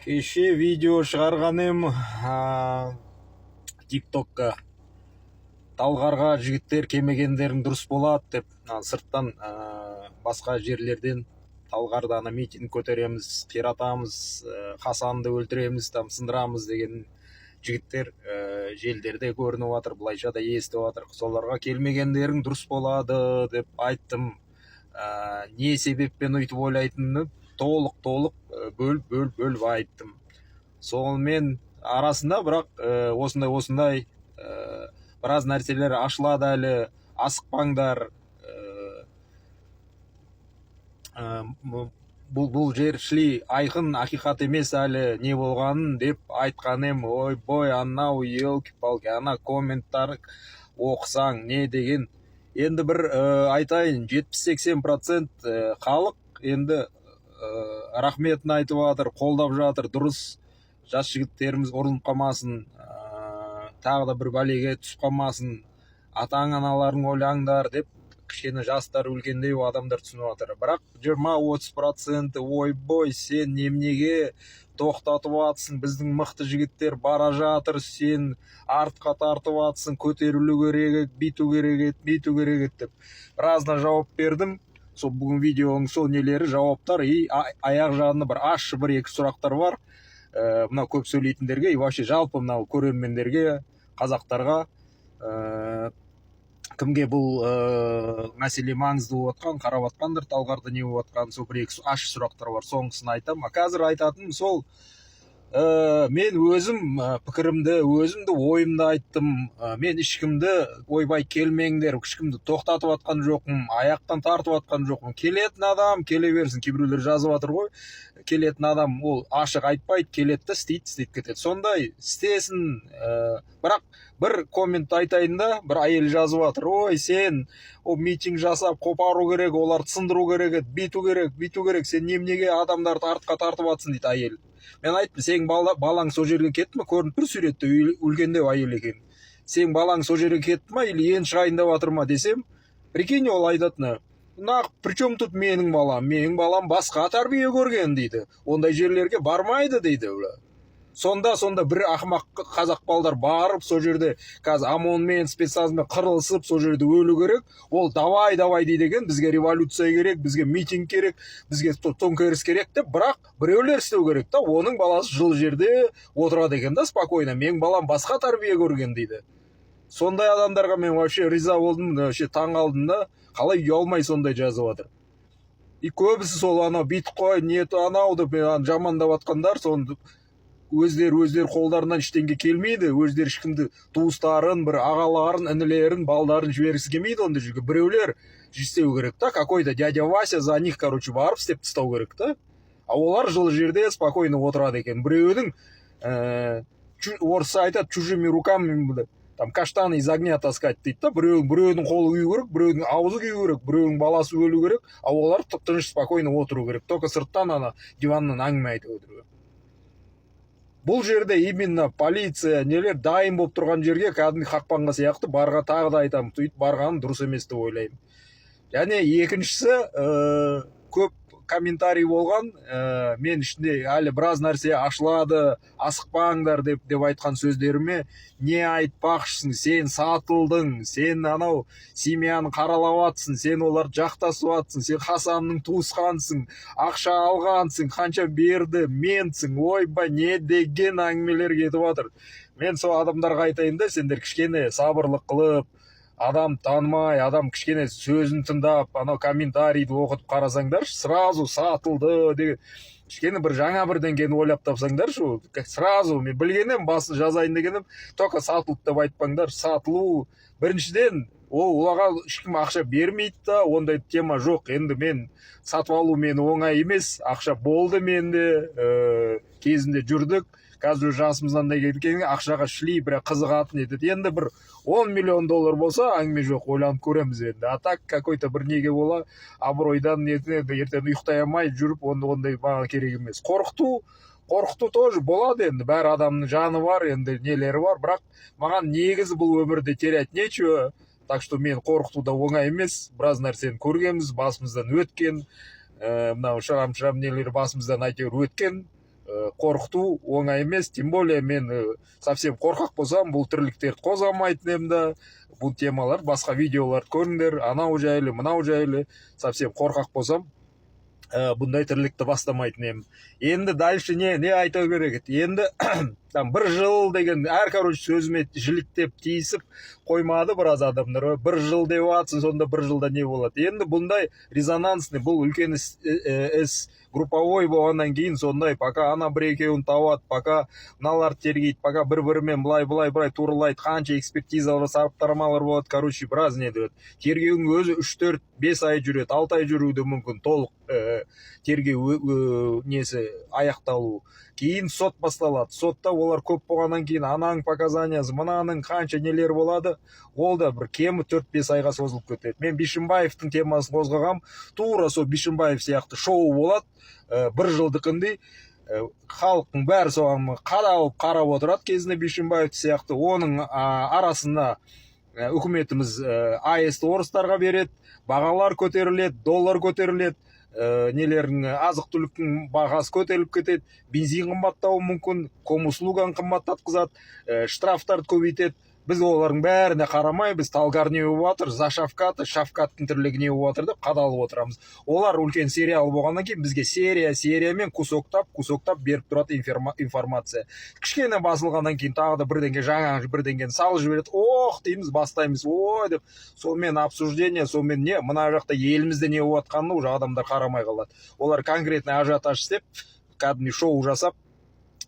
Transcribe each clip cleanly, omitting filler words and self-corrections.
Кеше видео шығарғаным тиктокка талғарға жігіттер келмегендерің дұрыс болады деп сырттан басқа жерлерден талғарда митинг көтереміз, қиратамыз, Хасанды өлтіреміз, сындырамыз деген жігіттер желдерде көрініп жатыр, былайша да естіп жатыр. Соларға келмегендерің дұрыс болады деп айттым. Не себеппен өйтіп ойлайтынымды толық бөліп айттым. Сонымен арасында бірақ осындай біраз нәрселер ашылады әлі, асықпаңдар. Бұл жершли айқын ақиқат емес әлі не болғанын деп айтқаным. Ойбой, анау елки-палки, ана комменттар оқысаң не деген. Енді бір айтайын, 70-80% халық енді рахметін айтып жатыр, қолдап жатыр. Дұрыс, жас жігіттеріміз ұрынып қалмасын, тағы да бір бәлеге түсіп қалмасын, ата-аналарың ойлаңдар деп кішкене жастар үлкендеу адамдар түсініп жатыр. Бірақ 20-30% ойбой, сен неменеге тоқтатып жатсың, біздің мықты жігіттер бара жатыр, сен артқа тартып жатсың, көтерілу керек, биту керек деп біразына жауап бердім. Сол бүгін видеоның сол нелері жауаптар, аяқ жағында бір аш бір-екі сұрақтар бар. Мынау көп сөйлейтіндерге, вообще жалпы мынау көрермендерге, қазақтарға, кімге бұл мәселе маңызды болып жатқан, қарап жатқандар, талғарда не болып жатқан, сол бір-екі аш сұрақтар бар, соңғысын айтам. Қазір айтатыным сол, мен өзім пікірімді, өзімді ойымды айттым. Мен ешкімді ойбай келмеңдер, ешкімді тоқтатып атқан жоқпын, аяқтан тартып атқан жоқпын. Келетін адам келе берсін. Кейбіреулер жазып жатыр ғой, келетін адам ол ашық айтпайды, келеді, істейді кетеді. Сондай істесін. Бірақ бір коммент айтайын да, бір әйел жазып жатыр, ой, сен ол митинг жасап қопару керек, оларды сындыру керек, биту керек, сен неменеге адамдарды артқа тартып атсың дейді әйел. Мен айттым, сен балаң сол жерге кетті ме? Көрініп тұр суретте, үлкендеу әйел екен. Сен балаң сол жерге кетті ме, или енді шығайын деп жатыр ма десем, прикинь, ол айтатыны, при чем тут менің балам басқа тәрбие көрген дейді, ондай жерлерге бармайды дейді. Сонда бір ақымақ қазақ балдар барып, сол жерде қазір ОМОНмен, спецназмен қырылысып, сол жерде өлу керек. Ол давай дейді екен, бізге революция керек, бізге митинг керек, бізге төңкеріс керек деп, бірақ біреулер істеу керек та, оның баласы жылы жерде отырады екен да, спокойно. Менің балам басқа тәрбие көрген дейді. Сондай адамдарға мен вообще риза болдым, вообще таң қалдым да, қалай ұялмай сондай жазып жатыр. И көбісі сол анау биткоин, нет анау деп жамандап жатқандар, соны өздері қолдарынан ештеңе келмейді, өздері ешкімді туыстарын, бір ағаларын, інілерін, балдарын жібергісі келмейді, онда жүрген біреулер істеу керек та, какой-то дядя Вася за них, барып істеп тастау керек та. А олар жылы жерде спокойно отырады екен. Біреудің, орысша айтады, чужими руками каштаны из огня таскать дейді да, біреудің қолы күйу керек, біреудің аузы күйу керек, біреудің баласы өлу керек, а олар тыныш спокойно отыру керек. Только сырттан ана диваннан әңгіме айтып отыру керек. Бұл жерде именно полиция нелер дайын болып тұрған жерге кәдімгі қақпанға сияқты барға тағы да айтамын, сөйтіп барғаным дұрыс емес деп ойлаймын. Және екіншісі, көп комментарий болған, мен ішінде әлі біраз нәрсе ашылады, асықпаңдар деп айтқан сөздеріме, не айтпақшысың, сен сатылдың, сен анау семьяны қаралап атсың, сен оларды жақтасып атсың, сен Хасанның туысқансың, ақша алғансың, қанша берді, менсің, ойбай, не деген әңгімелер кетіп жатыр. Мен сол адамдарға айтайын да, сендер кішкене сабырлық қылып, адам танымай, адам кішкене сөзін тыңдап, анау комментарийді оқытып қарасаңдар, сразу сатылды деген, кішкене бір жаңа бір деңгейін ойлап тапсаңдар, сразу мен білгенім, басын жазайын дегенім, только сатылды деп айтпаңдар. Сатылу, біріншіден, оларға ешкім ақша бермейді да, ондай тема жоқ. Енді мен сатып алу мені оңай емес, ақша болды менде, кезінде жүрдік. Қазір жасымыздан да кеткен, ақшаға шли, бірақ қызығатын еді. Енді бір 10 миллион доллар болса, әңгіме жоқ, ойланып көреміз енді. А так, какой-то бір неге бола, абыройдан ертең ұйықтай алмай жүріп, ондай маған керек емес. Қорқыту тоже болады енді, бәр адамның жаны бар, енді нелері бар, бірақ маған негізі бұл өмірде терять нечего. Так что мен қорқыту да оңай емес, біраз нәрсені көргенбіз, басымыздан өткен, мынау шырам нелері басымыздан әйтеуір өткен. қорқыту оңай емес, тем более мен совсем қорқақ болсам бұл тірліктерді қозғамайтын едім да. Бұл темалар басқа видеоларды көріңдер, анау жайлы мынау жайлы. Совсем қорқақ болсам бұндай тірлікті бастамайтын едім. Енді дальше не айту керек? Енді там 1 жыл деген короче сөзіме жіліктеп тиісіп қоймады біраз адамдар. 1 жыл деп атсын, сонда 1 жылда не болады? Енді бұндай резонансный, бұл үлкен іс групповой болғаннан кейін сондай, пока ана бір екеуін табады, пока мыналарды тергейді, пока бір-бірімен былай туралайды, қанша экспертизалар, сараптамалар болады, короче, біраз не деді. Тергеудің өзі 3-4-5 ай жүреді, 6 ай жүруді мүмкін, толық тергеу несі аяқталу. Кейін сот басталады. Сотта олар көп болғаннан кейін ананың показаниясы, мынаның қанша нелер болады, ол да бір кемі 4-5 айға созылып кетеді. Мен Бишімбаевтың темасын қозғағам, тура сол Бишімбаев сияқты шоу болады, 1 жылдықындай, халықтың бәрі соған қадалып қарап отырады кезінде Бишімбаев сияқты. Оның арасында үкіметіміз АЭС-ті орыстарға береді, бағалар көтеріледі, доллар көтеріледі, нелердің азық түліктің бағасы көтеріліп кетеді, бензин қымбаттауы мүмкін, комуслуганы қымбаттатқызады, штрафтарды көбейтеді. Біз олардың бәріне қарамай, біз талғар не болып отыр, за Шавкаты, Шавкаттың тірлігі не болып отыр деп қадалып отырамыз. Олар үлкен сериал болғаннан кейін бізге сериямен кусоктап беріп тұрады информация. Кішкене басылғаннан кейін тағы да жаңа бірдеңені салып жібереді. Ох дейміз, бастаймыз, ой деп. Сонымен обсуждение, сонымен не, мына жақта елімізде не болып жатқанын уже адамдар қарамай қалады. Олар конкретный ажиотаж істеп, кәдімгі шоу жасап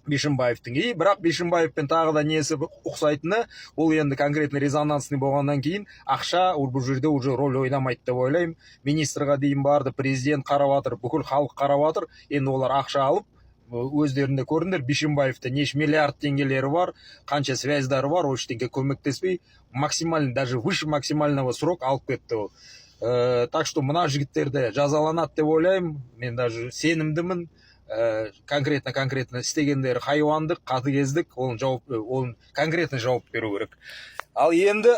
Бишімбаевтың. Бірақ Бишімбаевпен тағы да несі ұқсайтыны, ол енді конкретно резонансный болғаннан кейін ақша бұл жерде уже роль ойнамайды деп ойлаймын. Министрға дейін барды, президент қарап жатыр, бүкіл халық қарап жатыр. Енді олар ақша алып, өздерінде көріңдер, Бишімбаевта неше миллиард теңгелері бар, қанша связьдары бар, ол ештеңеге көмектеспей, максимально, даже выше максимального срок алып кетті ол. Так что мына жігіттерді жазаланады деп ойлаймын. Мен даже сенімдімін. Конкретно істегендері хайуандық, қатыгездік, оның конкретно жауап беру керек. Ал енді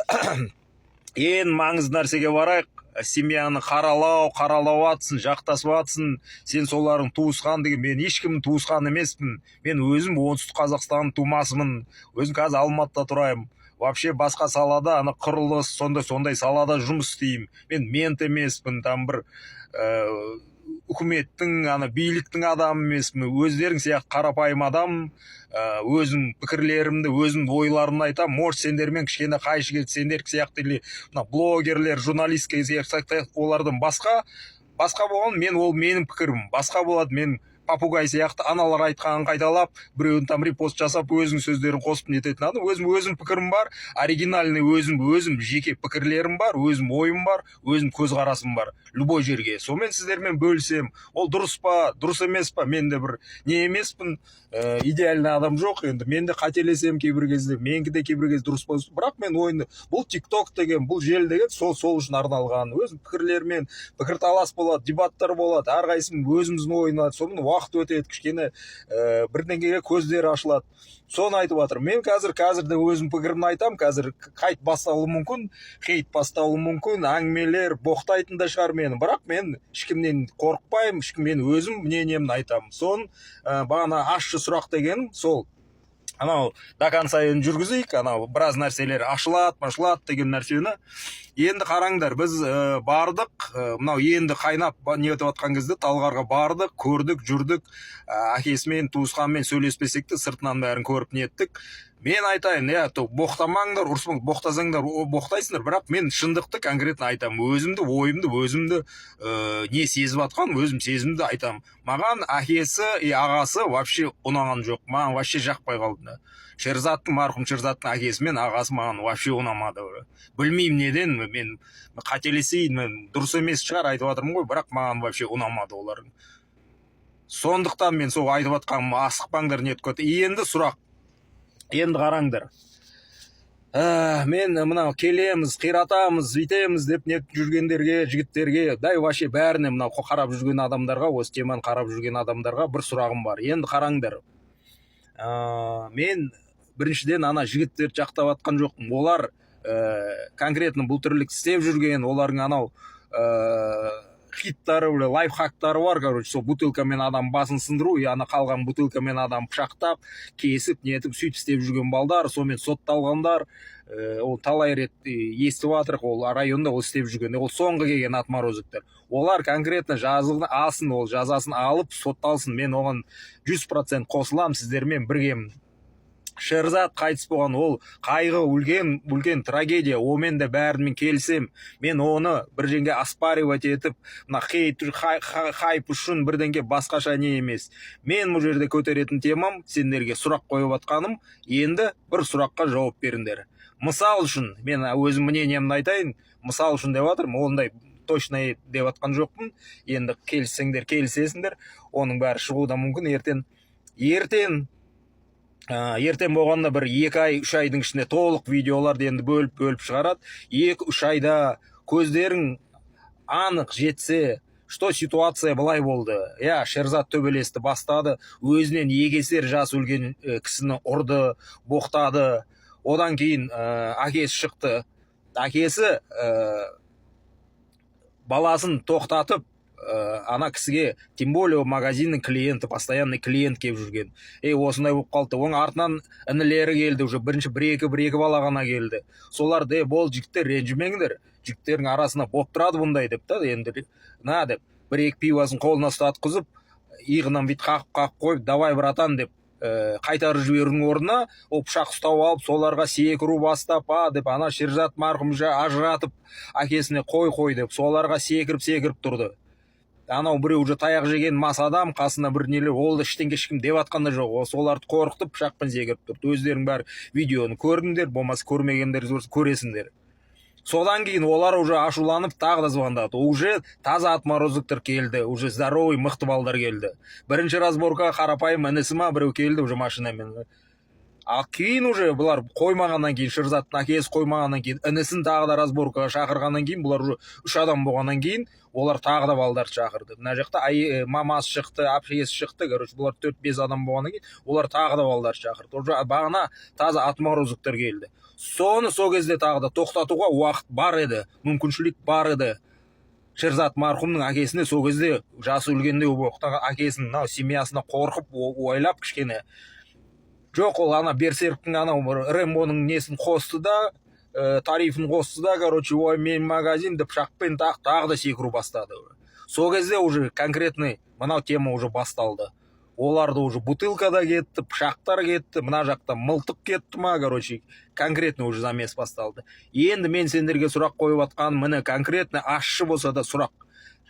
ең маңызды нәрсеге барайық. Семьяны қаралау атсын, жақтасып атсын, сен солардың туысқан деген. Мен ешкімнің туысқан емеспін. Мен өзім оңтүстік Қазақстан тумасымын. Өзім қазір Алматыда тұрайым. Вообще басқа салада, құрылыс, сондай салада жұмыс істеймін. Мен мент емеспін, там бір үкіметтің, биліктің адамы емеспін. Өздерің сияқты қарапайым адам, өзім пікірлерімді, өзім ойларымды айтам. Может, сендермен кішкене қайшы келді, сендер сияқты блогерлер, журналистке сияқты олардан басқа болған, ол менің пікірім. Басқа болады, мен попугай сияқты аналар айтқанын қайталап, біреуін там репост жасап, өзің сөздерін қосып нететін адам. Өзім пікірім бар, оригинальный өзім жеке пікірлерім бар, өзім ойым бар, өзім көзқарасым бар, любой жерге. Сонымен сіздермен бөлісем, ол дұрыс па, дұрыс емес па, мен де бір не емеспін, идеальный адам жоқ. Енді мен де қателесем кейбір кезде, менікі де кейбір кезде дұрыс болсын. Бірақ мен ойымды, бұл TikTok деген, бұл желі деген сол үшін арналған. Өзім пікірлермен пікірталас болады, дебаттар болады, әрқайсының өзіміздің ойына, сонымен уақыт өтеді, кішкене бірдеңеге көздері ашылады. Соны айтып жатыр. Мен қазірде өзім пікірімді айтам. Қазір қайт басталуы мүмкін, хейт басталуы мүмкін, әңгімелер боқтайтын да шығар мені. Бірақ мен ешкімнен қорықпаймын, мен өзім мнениемді айтам. Сон бағана ашшы сұрақ деген сол. Анау до конца жүргізейік, анау біраз нәрселер ашылады деген нәрсені. Енді қараңдар, біз бардық, мынау енді қайнап не өтіп жатқан кезде Талғарға бардық, көрдік, жүрдік, әкесімен, туысқанмен сөйлеспесек те сыртынан бәрін көріп неттік. Мен айтайын, боқтамаңдар, боқтасаңдар, боқтайсыңдар, бірақ мен шындықты конкретно айтам. Өзімді, ойымды, өзімді не сезіп атқан, өзім сезімді айтам. Маған әкесі, ағасы вообще ұнаған жоқ. Маған вообще жақпай қалды. Марқұм Шерзаттың әкесі мен ағасы маған вообще ұнамады. Білмеймін неден, мен қателесейін, мен дұрыс емес шығар айтып жатырмын ғой, бірақ маған вообще ұнамады олардың. Сондықтан мен сол айтып жатқаным асықпаңдар нетіп кетті. Енді сұрақ. Енді қараңдар. Мен мынау келеміз, қиратамыз, бүйтеміз деп нет жүргендерге, жігіттерге, вообще бәріне мынау қарап жүрген адамдарға, осы теманы қарап жүрген адамдарға бір сұрағым бар. Енді қараңдар. Мен біріншіден жігіттерді жақтап атқан жоқпын. Олар конкретно бұл тірлік істеп жүрген, олардың хиттары, лайфхактары бар, короче. Сол бутылкамен адам басын сындыру, ана қалған бутылкамен адам пышақтап, кесіп, нетіп, сөйтіп істеп жүрген балдар, сонымен сотталғандар, ол талай рет естіп жатырық, ол районда ол істеп жүрген. Ол соңғы келген отморозоктар. Олар конкретно жазылын алсын, ол жазасын алып, сотталсын. Мен оған 100% қосылам, сіздермен біргемін. Шерзат қайтыс болған, ол қайғы, үлкен трагедия, омен де бәрімен келсем, мен оны бірдеңге аспаривать етіп, мына хайп үшін бірдеңге басқаша не емес. Мен бұл жерде көтеретін темам, сендерге сұрақ қойып атқаным, енді бір сұраққа жауап беріңдер. Мысал үшін, мен өзім мнениемді айтайын, мысал үшін деп жатырмын, ондай точно деп атқан жоқпын, енді келіссеңдер, келісесіңдер, оның бәрі шығуы да мүмкін ертең болғанда бір 2 ай, 3 айдың ішінде толық видеоларды енді бөліп шығарады. 2-3 айда көздерің анық жетсе, что ситуация былай болды. Шерзат төбелесті бастады, өзінен егесер жас өлген кісіні ұрды, боқтады. Одан кейін әкесі шықты. Әкесі баласын тоқтатып, ана кісіге, тем более магазиннің клиенті, постоянный клиент келіп жүрген. Осындай болып қалды. Оның артынан інілері келді, уже бірінші бір-екі бала ғана келді. Солар бол жігіттер, ренжімеңдер, жігіттердің арасына боп тұрады бұндай деп та, енді деп бір-екі пивасын қолына ұстатқызып, иығынан бит қақып қойып, давай братан деп қайтарып жіберудің орнына, ол пышақ ұстап алып, соларға секіру бастап, деп ана Шерзат марқұм ажыратып, әкесіне қой деп, соларға секіріп тұрды. Анау біреу уже таяқ жеген мас адам, қасына бір нелер, ол да іштенге ешкім деп атқанда жоқ. Соларды қорқытып, пышақпен секіріп тұрды. Өздерің бәрі видеоны көрдіңдер, болмаса көрмегендер көресіңдер. Содан кейін олар уже ашуланып тағы да звондады. Уже таза отморозоктар келді, уже здоровый мықты балдар келді. Бірінші разборка қарапайым інісі ма біреу келді уже машинамен. Ал кейін уже бұлар қоймағаннан кейін, Шерзаттың әкесі қоймағаннан кейін, інісін тағы да разборкаға шақырғаннан кейін, бұлар уже 3 адам болғаннан кейін, олар тағы да балдар шақырды. Мына жақта мамасы шықты, әпкесі шықты, короче, бұлар 4-5 адам болғаннан кейін, олар тағы да балдар шақырды. Уже бағана таза отморозоктар келді. Соны сол кезде тағы да тоқтатуға уақыт бар еді, мүмкіншілік бар еді. Шерзат марқұмның әкесіне сол кезде жасы өлгенде әкесінің семьясына қорқып, ойлап кішкене. Жоқ, ол ана берсерктің Рэмбоның несін қосты да, тарифін қосты да, короче, мен магазин деп пышақпен тағы да секіру бастады. Сол кезде уже конкретный мынау тема уже басталды. Оларды уже бутылкада кетті, пышақтар кетті, мына жақта мылтық кетті ма, короче, конкретный уже замес басталды. Енді мен сендерге сұрақ қойып атқан, міне конкретный ашшы болса да сұрақ.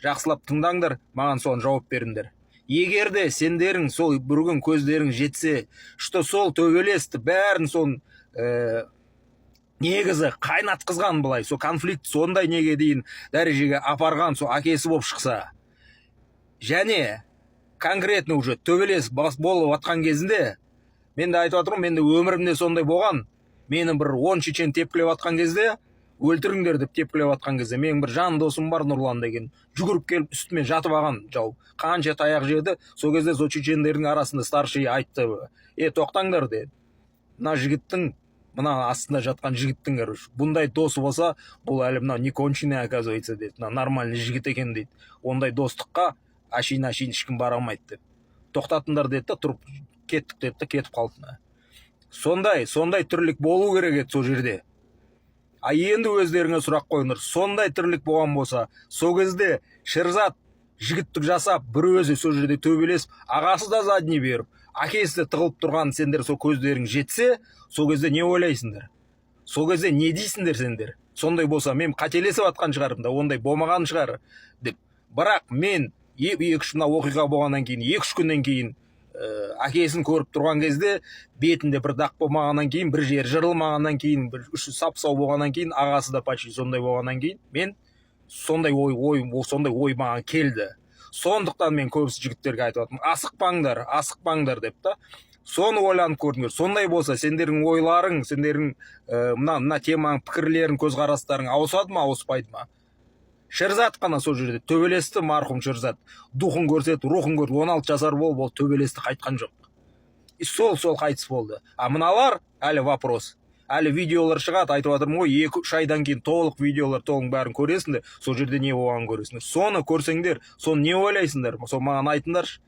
Жақсылап тыңдаңдар, маған соны жауап беріңдер. Егерде сендерің сол бүрген көздерің жетсе, что сол төбелесті бәрін сон негізі қайнатқызған былай, сол конфликт сондай неге дейін дәрежеге апарған сол әкесі болып шықса, және конкретно уже төбелес болып атқан кезінде, мен де айтып отырмын, менде өмірімде сондай болған, мені бір 10 чечен тепкілеп атқан кезде, өлтіріңдер деп тепкілеп атқан кезде, менің бір жан досым бар, Нұрлан деген, жүгіріп келіп үстіме жатып алған жау, қанша таяқ жеді. Сол кезде сол чечендердің арасында старший айтты, тоқтаңдар деді, мына жігіттің, мына астында жатқан жігіттің, короче, бұндай досы болса, бұл әлі мына не конченый, оказывается, деді, мына нормальный жігіт екен дейді, ондай достыққа ашин ешкім бара алмайды деп. Тоқтатыңдар деді да, тұрып кеттік деді да, кетіп қалды. Сондай түрлік болу керек еді сол жерде. Енді өздеріңе сұрақ қойыңдар, сондай түрлік болған болса, сол кезде Шерзат жігіттік жасап, бір өзі сол жерде төбелесіп, ағасы да задний беріп, әкесі де тығылып тұрған сендер сол көздерің жетсе, сол кезде не ойлайсыңдар? Сол кезде не дейсіңдер сендер? Сондай болса, мен қателесіп атқан шығарым да, ондай болмаған шығар деп. Бірақ мен 2-3 мына оқиға болғаннан кейін, 2-3 күннен кейін әкесін көріп тұрған кезде, бетінде бір дақ болмағаннан кейін, бір жер жырылмағаннан кейін, бір үші сап-сау болғаннан кейін, ағасы да почти сондай болғаннан кейін, мен сондай ой маған келді. Сондықтан мен көбісі жігіттерге айтып жатырмын, асықпаңдар деп та. Соны ойланып көрдіңдер. Сондай болса, сендердің ойларың, сендердің мына теманың пікірлерің, көзқарастарың ауысады ма, ауыспайды ма? Шерзат қана сол жерде төбелесті, марқұм Шерзат. Духын көрсет, рухын көрсет, 16 жасар болып, ол төбелесті, қайтқан жоқ. Сол қайтыс болды. А мыналар әлі вопрос. әлі видеолар шығады, айтып жатырмын ғой, 2-3 айдан кейін толық видеолар толың бәрін көресіңдер, сол жерде не болғанын көресіңдер. Соны көрсеңдер, соны не ойлайсыңдар? Сол маған айтыңдаршы.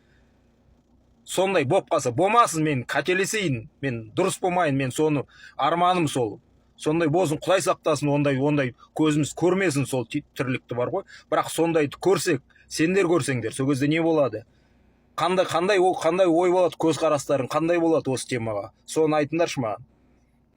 Сондай боп қалса, болмасын, мен қателесейін, мен дұрыс болмайын, мен соны арманым сол. Сондай болсын, Құдай сақтасын, ондай көзіміз көрмесін сол тірлікті бар ғой. Бірақ сондайды көрсек, сендер көрсеңдер, сол кезде не болады? Қандай ой болады, көзқарастарың қандай болады осы темаға? Соны айтыңдаршы маған.